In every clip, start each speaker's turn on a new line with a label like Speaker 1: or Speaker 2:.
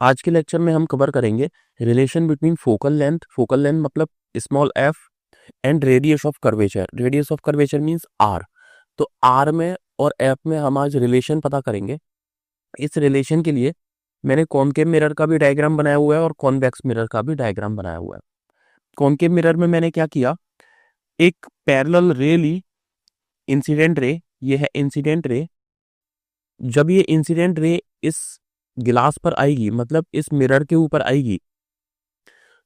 Speaker 1: आज के लेक्चर में हम कवर करेंगे रिलेशन बिटवीन फोकल लेंथ मतलब small F and radius of curvature. Radius of curvature means R. तो आर में और एफ में हम आज रिलेशन पता करेंगे। इस रिलेशन के लिए मैंने कॉनकेव मिरर का भी डायग्राम बनाया हुआ है और कॉन्वेक्स मिरर का भी डायग्राम बनाया हुआ है। कॉनकेव मिरर में मैंने क्या किया, एक पैरेलल रे ली, इंसिडेंट रे, ये है इंसिडेंट रे। जब ये इंसिडेंट रे इस गिलास पर आएगी, मतलब इस मिरर के ऊपर आएगी,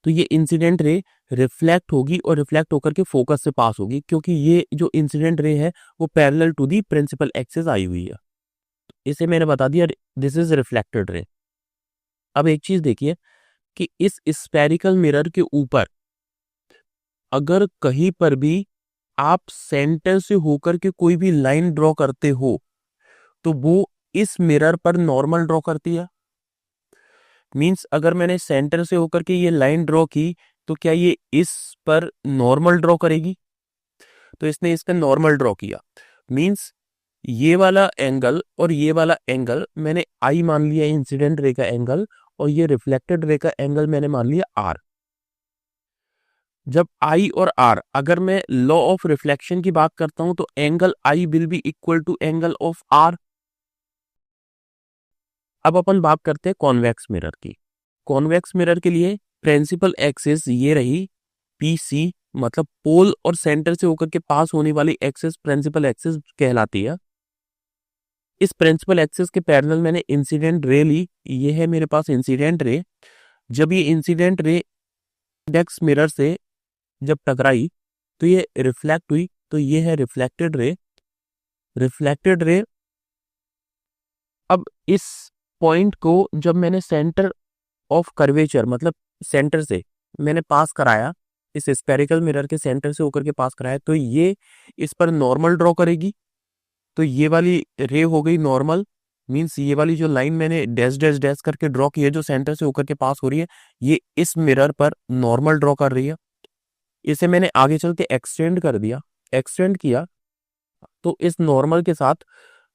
Speaker 1: तो ये इंसिडेंट रे रिफ्लेक्ट होगी और रिफ्लेक्ट होकर के फोकस से पास होगी, क्योंकि ये जो इंसिडेंट रे है वो parallel to the principal axis आई हुई है। इसे मैंने बता दिया दिस इज रिफ्लेक्टेड रे। अब एक चीज देखिए कि इस स्फेरिकल मिरर के ऊपर अगर कहीं पर भी आप सेंटर से होकर के कोई भी लाइन ड्रॉ करते हो तो वो इस मिरर पर नॉर्मल ड्रॉ करती है। मींस अगर मैंने सेंटर से होकर के ये लाइन ड्रॉ की तो क्या ये इस पर नॉर्मल ड्रॉ करेगी? तो इसने इस पर नॉर्मल ड्रॉ किया। मींस ये वाला एंगल और ये वाला एंगल मैंने आई मान लिया इंसिडेंट रे का एंगल, और ये रिफ्लेक्टेड रे का एंगल मैंने मान लिया आर। जब आई और आर, अगर मैं लॉ ऑफ रिफ्लेक्शन की बात करता हूं तो angle I will be equal to angle of R. अब अपन बात करते हैं कॉन्वेक्स मिरर की। कॉन्वेक्स मिरर के लिए प्रिंसिपल एक्सिस ये रही पीसी, मतलब पोल और सेंटर से होकर के पास होने वाली एक्सिस प्रिंसिपल एक्सिस कहलाती है। इस प्रिंसिपल एक्सिस के पैरेलल मैंने इंसिडेंट रे ली, ये है मेरे पास इंसिडेंट रे। जब ये इंसिडेंट रे इंडेक्स मिरर से जब टकराई तो ये रिफ्लेक्ट हुई, तो ये है रिफ्लेक्टेड रे। रिफ्लेक्टेड रे, अब इस पॉइंट को जब मैंने सेंटर ऑफ कर्वेचर मतलब सेंटर से मैंने पास कराया, इस स्फेरिकल मिरर के सेंटर से होकर के पास कराया, तो ये इस पर नॉर्मल ड्रॉ करेगी। तो ये वाली रे हो गई नॉर्मल। मींस ये वाली जो लाइन मैंने डैश डैश डैश करके ड्रॉ की है जो सेंटर से होकर के पास हो रही है, ये इस मिरर पर नॉर्मल ड्रॉ कर रही है। इसे मैंने आगे चल के एक्सटेंड कर दिया, एक्सटेंड किया, तो इस नॉर्मल के साथ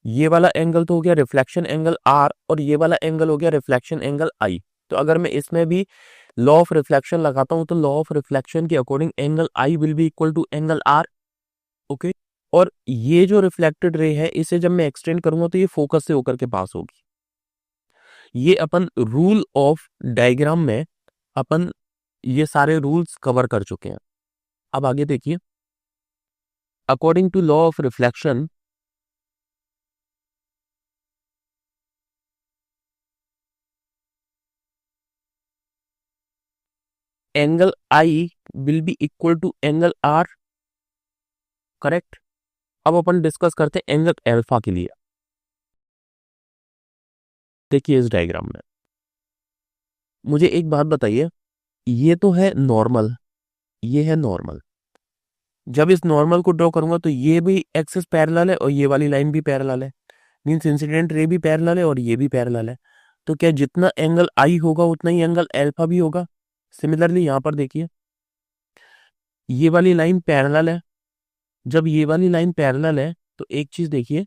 Speaker 1: ये वाला एंगल तो हो गया रिफ्लेक्शन एंगल आर और ये वाला एंगल हो गया रिफ्लेक्शन एंगल आई। तो अगर मैं इसमें भी लॉ ऑफ रिफ्लेक्शन लगाता हूं तो लॉ ऑफ रिफ्लेक्शन के according angle I will be equal to angle R. Okay, और ये जो रिफ्लेक्टेड रे है इसे जब मैं एक्सटेंड करूंगा तो ये फोकस से होकर के पास होगी। ये अपन रूल ऑफ डायग्राम में अपन ये सारे रूल्स कवर कर चुके हैं। अब आगे देखिए, according to law of reflection angle I will be equal to angle R, correct. अब अपन डिस्कस करते हैं एंगल अल्फा के लिए। देखिए इस डायग्राम में मुझे एक बात बताइए, ये तो है नॉर्मल, ये है नॉर्मल। जब इस नॉर्मल को ड्रॉ करूंगा तो ये भी एक्सिस पैरेलल है और ये वाली लाइन भी पैरेलल है। मींस इंसिडेंट रे भी पैरेलल है और ये भी पैरेलल है। तो क्या जितना एंगल आई होगा उतना ही एंगल अल्फा भी होगा? सिमिलरली यहां पर देखिए ये वाली लाइन पैरेलल है। जब ये वाली लाइन पैरेलल है तो एक चीज देखिए,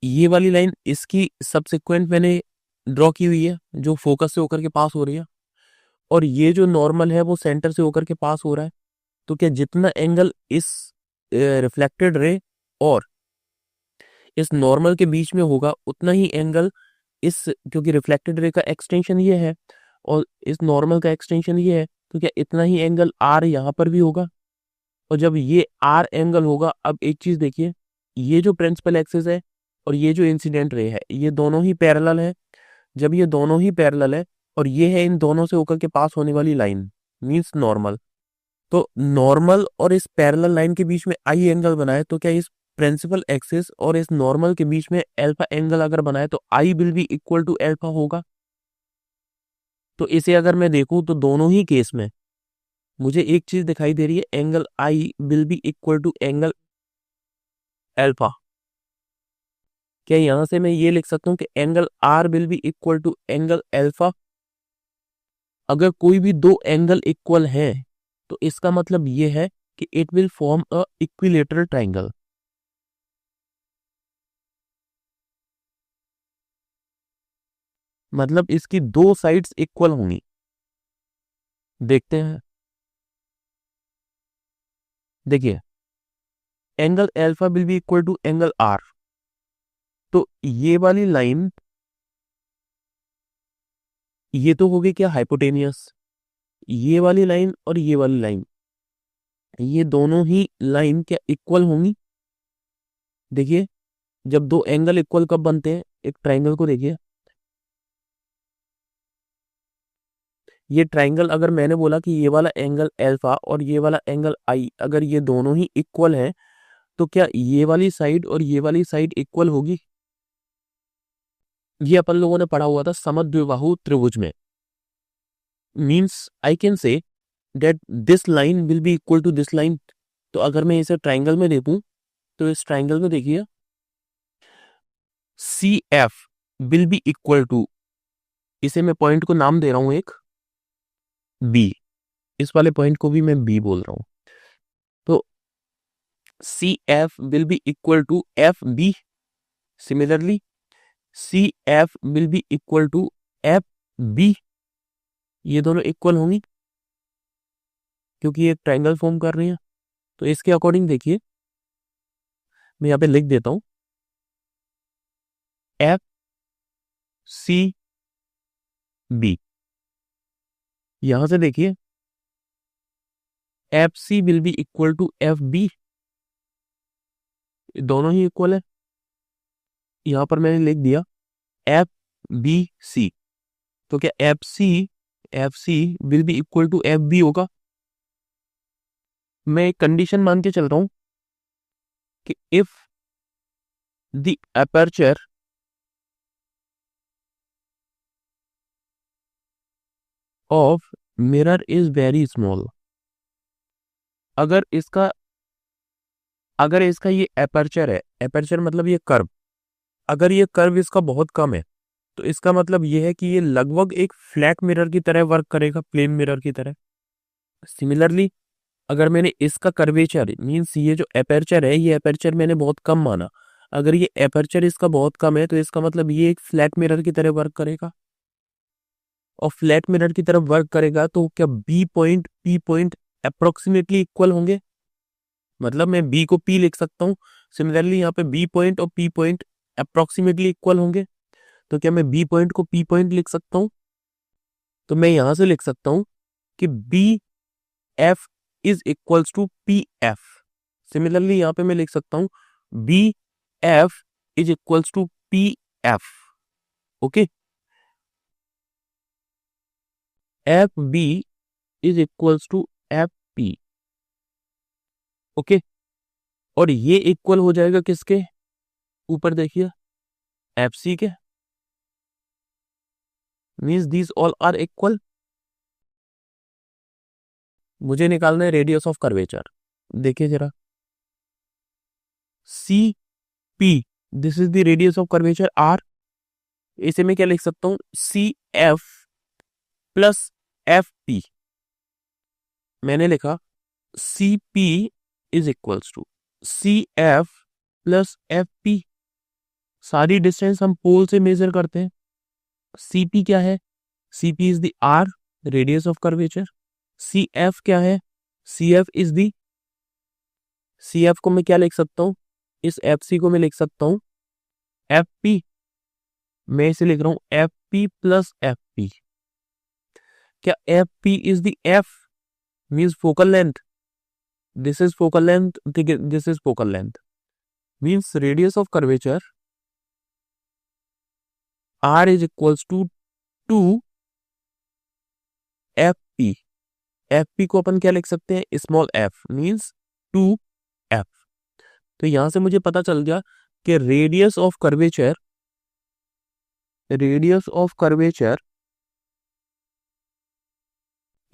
Speaker 1: ये वाली लाइन इसकी सबसिक्वेंट मैंने ड्रॉ की हुई है जो फोकस से होकर के पास हो रही है, और ये जो नॉर्मल है वो सेंटर से होकर के पास हो रहा है। तो क्या जितना एंगल इस रिफ्लेक्टेड रे और इस नॉर्मल के बीच में होगा उतना ही एंगल इस, क्योंकि रिफ्लेक्टेड रे का एक्सटेंशन ये है और इस नॉर्मल का एक्सटेंशन ये है, तो क्या इतना ही एंगल आर यहाँ पर भी होगा? और जब ये आर एंगल होगा, अब एक चीज देखिए, ये जो प्रिंसिपल एक्सिस है और ये जो इंसिडेंट रे है ये दोनों ही पैरेलल है। जब ये दोनों ही पैरेलल है और ये है इन दोनों से होकर के पास होने वाली लाइन, मींस नॉर्मल, तो नॉर्मल और इस पैरेलल लाइन के बीच में आई एंगल बनाए तो क्या इस प्रिंसिपल एक्सिस और इस नॉर्मल के बीच में अल्फा एंगल अगर बनाए तो I will be equal to alpha होगा। तो इसे अगर मैं देखूं तो दोनों ही केस में मुझे एक चीज दिखाई दे रही है, angle I will be equal to angle alpha. क्या यहां से मैं ये लिख सकता हूं कि angle R will be equal to angle alpha? अगर कोई भी दो एंगल इक्वल है तो इसका मतलब ये है कि it will form a equilateral triangle. मतलब इसकी दो साइड्स इक्वल होंगी। देखते हैं, देखिए angle alpha will be equal to angle R. तो ये वाली लाइन, ये तो हो गई क्या हाइपोटेनियस, ये वाली लाइन और ये वाली लाइन, ये दोनों ही लाइन क्या इक्वल होंगी। देखिए जब दो एंगल इक्वल कब बनते हैं, एक ट्राइंगल को देखिए, ये ट्राइंगल अगर मैंने बोला कि ये वाला एंगल अल्फा और ये वाला एंगल आई, अगर ये दोनों ही इक्वल हैं तो क्या ये वाली साइड और ये वाली साइड इक्वल होगी। ये अपन लोगों ने पढ़ा हुआ था समद्विबाहु त्रिभुज में। Means I can say that this line will be equal to this line. तो अगर मैं इसे ट्राइंगल में देखूं तो इस ट्राइंगल में देखिए C F will be equal to, इसे मैं पॉइंट को नाम दे रहा हूं एक बी, इस वाले पॉइंट को भी मैं बी बोल रहा हूं। तो C F will be equal to F B. Similarly C F will be equal to F B. ये दोनों इक्वल होंगी क्योंकि ये ट्राइंगल फॉर्म कर रही है। तो इसके अकॉर्डिंग देखिए, मैं यहां पे लिख देता हूं एफ सी बी। यहां से देखिए F C will be equal to F B, दोनों ही इक्वल है। यहां पर मैंने लिख दिया एफ बी सी। तो क्या F C will be equal to F B होगा। मैं एक कंडीशन मान के चल रहा हूं कि if the aperture of mirror is very small, अगर इसका ये अपर्चर है, अपर्चर मतलब ये कर्व, अगर ये कर्व इसका बहुत कम है तो इसका मतलब ये है कि ये लगभग एक फ्लैट मिरर की तरह वर्क करेगा, प्लेन मिरर की तरह। सिमिलरली अगर मैंने इसका कर्वेचर मीन्स ये जो अपर्चर है, ये अपर्चर मैंने बहुत कम माना, अगर ये अपर्चर इसका बहुत कम है तो इसका मतलब ये एक फ्लैट मिरर की तरह वर्क करेगा। और फ्लैट मिरर की तरफ वर्क करेगा तो क्या B point P point approximately equal होंगे। मतलब मैं बी को पी लिख सकता हूँ, सिमिलरली यहाँ पे बी पॉइंट और पी पॉइंट अप्रोक्सीमेटली इक्वल होंगे। तो क्या मैं बी पॉइंट को पी पॉइंट लिख सकता हूँ। तो मैं यहां से लिख सकता हूं कि B F is equals to P F. Similarly यहां पे मैं लिख सकता हूं B F is equals to P F. Okay, F B is equals to F P. Okay, और ये इक्वल हो जाएगा किसके, ऊपर देखिए एफ सी के। Means these all are equal. मुझे निकालना है रेडियस ऑफ कर्वेचर। देखिए जरा C P, this is the radius of curvature R. इसे मैं क्या लिख सकता हूं, C F plus F P. मैंने लिखा C P is equals to C F plus F P. सारी डिस्टेंस हम पोल से मेजर करते हैं। सीपी क्या है, CP is the R, radius of curvature. C F क्या है, C F is the, C F को मैं क्या लिख सकता हूं, इस एफ सी को मैं लिख सकता हूं एफ पी। मैं इसे लिख रहा हूं F P plus F P. क्या F P is the F means focal length, this is focal length, this is focal length. Means radius of curvature R is equals to 2 FP। FP को अपन क्या लिख सकते हैं, small f means 2f। तो यहां से मुझे पता चल गया कि radius of curvature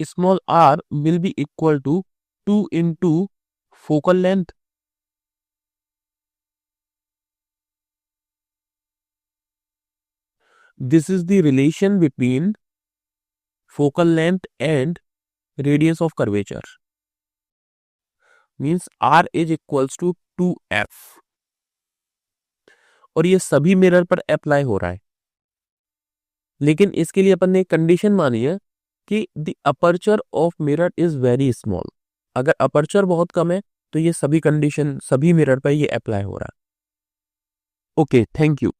Speaker 1: small r will be equal to 2 into focal length. This is the relation between focal length and radius of curvature. Means R is equals to 2f। और ये सभी मिरर पर अप्लाई हो रहा है। लेकिन इसके लिए अपन ने एक कंडीशन मानी है कि the aperture of mirror is very small. अगर अपर्चर बहुत कम है तो ये सभी कंडीशन सभी मिरर पर ये अप्लाई हो रहा है। Okay, thank you.